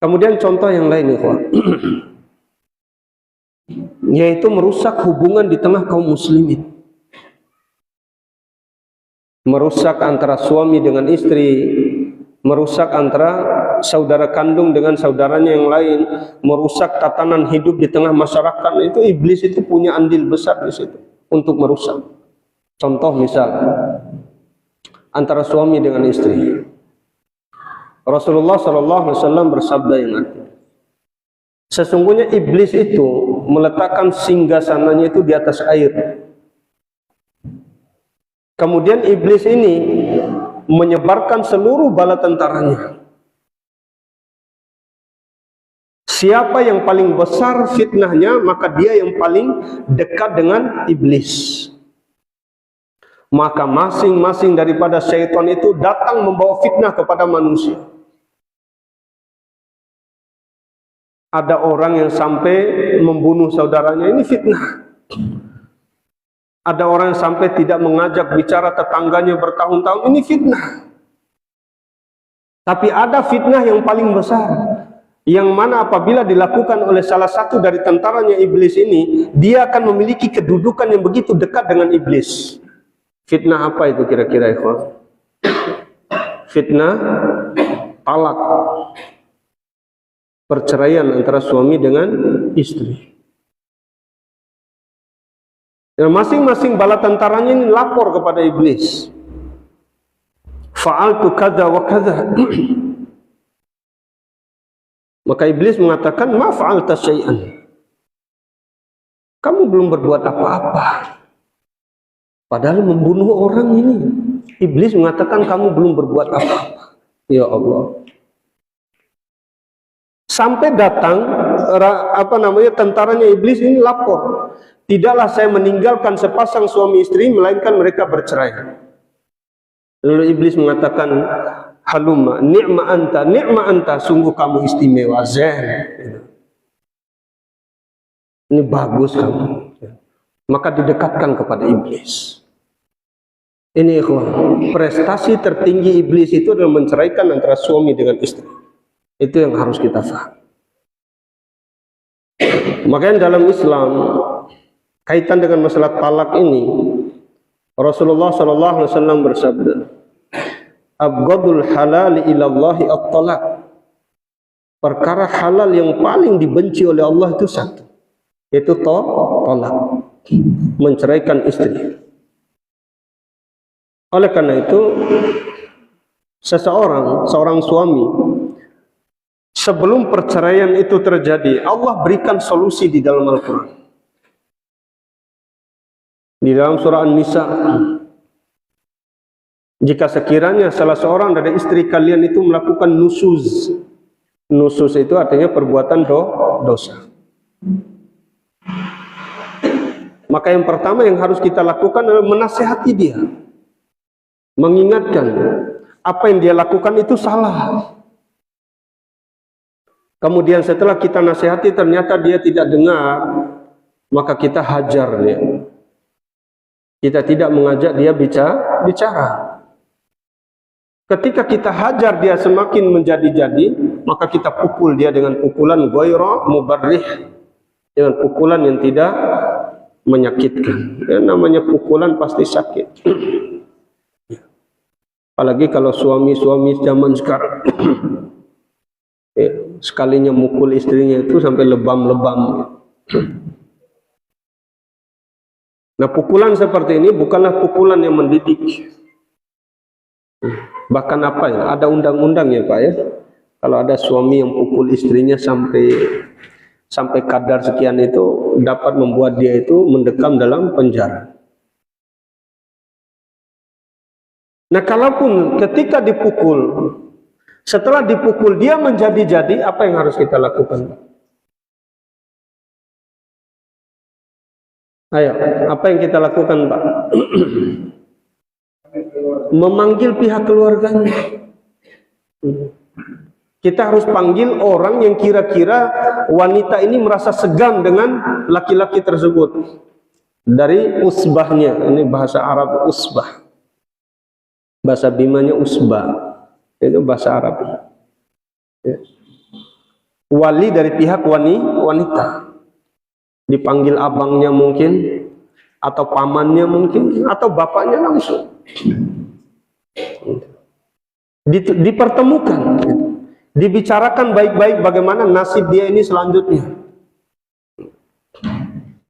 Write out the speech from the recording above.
Kemudian contoh yang lain, ikhwan, yaitu merusak hubungan di tengah kaum muslimin. Merusak antara suami dengan istri, merusak antara saudara kandung dengan saudaranya yang lain, merusak tatanan hidup di tengah masyarakat. Itu iblis itu punya andil besar di situ untuk merusak. Contoh misal antara suami dengan istri. Rasulullah SAW bersabda yang artinya, sesungguhnya iblis itu meletakkan singgasananya itu di atas air. Kemudian iblis ini menyebarkan seluruh bala tentaranya. Siapa yang paling besar fitnahnya, maka dia yang paling dekat dengan iblis. Maka masing-masing daripada syaitan itu datang membawa fitnah kepada manusia. Ada orang yang sampai membunuh saudaranya, ini fitnah. Ada orang yang sampai tidak mengajak bicara tetangganya bertahun-tahun, ini fitnah. Tapi ada fitnah yang paling besar, yang mana apabila dilakukan oleh salah satu dari tentaranya iblis ini, dia akan memiliki kedudukan yang begitu dekat dengan iblis. Fitnah apa itu kira-kira, ikhwan? Fitnah talak, perceraian antara suami dengan istri. Dan masing-masing bala tentaranya ini lapor kepada iblis. Fa'altu kadza wa kadza. Maka iblis mengatakan, ma fa'alta syai'an. Kamu belum berbuat apa-apa. Padahal membunuh orang ini. Iblis mengatakan kamu belum berbuat apa-apa. Ya Allah. Sampai datang tentaranya iblis ini lapor. Tidaklah saya meninggalkan sepasang suami istri, melainkan mereka bercerai. Lalu iblis mengatakan, halumma ni'ma anta, sungguh kamu istimewa, zen. Ini bagus kamu. Maka didekatkan kepada iblis. Ini ikhwan, prestasi tertinggi iblis itu adalah menceraikan antara suami dengan istri. Itu yang harus kita paham. Makanya dalam Islam, kaitan dengan masalah talak ini, Rasulullah SAW bersabda, abghadul halal ilallahi at-talaq. Perkara halal yang paling dibenci oleh Allah itu satu, yaitu talak, menceraikan istri. Oleh karena itu, seorang suami, sebelum perceraian itu terjadi, Allah berikan solusi di dalam Al-Quran. Di dalam surah An-Nisa, jika sekiranya salah seorang dari istri kalian itu melakukan nusuz. Nusuz itu artinya perbuatan dosa. Maka yang pertama yang harus kita lakukan adalah menasihati dia. Mengingatkan apa yang dia lakukan itu salah. Kemudian setelah kita nasihati ternyata dia tidak dengar, maka kita hajar dia. Kita tidak mengajak dia bicara. Ketika kita hajar dia semakin menjadi-jadi, maka kita pukul dia dengan pukulan ghairu mubarrih, dengan pukulan yang tidak menyakitkan. Ya, namanya pukulan pasti sakit. Apalagi kalau suami-suami zaman sekarang ya, sekalinya mukul istrinya itu sampai lebam-lebam. Nah, pukulan seperti ini bukanlah pukulan yang mendidik. Bahkan apa ya? Ada undang-undang ya Pak ya. Kalau ada suami yang pukul istrinya sampai kadar sekian itu dapat membuat dia itu mendekam dalam penjara. Nah, kalaupun ketika dipukul, setelah dipukul dia menjadi-jadi, apa yang harus kita lakukan? Ayo, apa yang kita lakukan, Pak? Memanggil pihak keluarganya. Kita harus panggil orang yang kira-kira wanita ini merasa segan dengan laki-laki tersebut. Dari usbahnya, ini bahasa Arab usbah. Bahasa Bimanya usbah. Itu bahasa Arab. Ya. wali dari pihak wanita, dipanggil abangnya mungkin, atau pamannya mungkin, atau bapaknya langsung. Dipertemukan, dibicarakan baik-baik bagaimana nasib dia ini selanjutnya.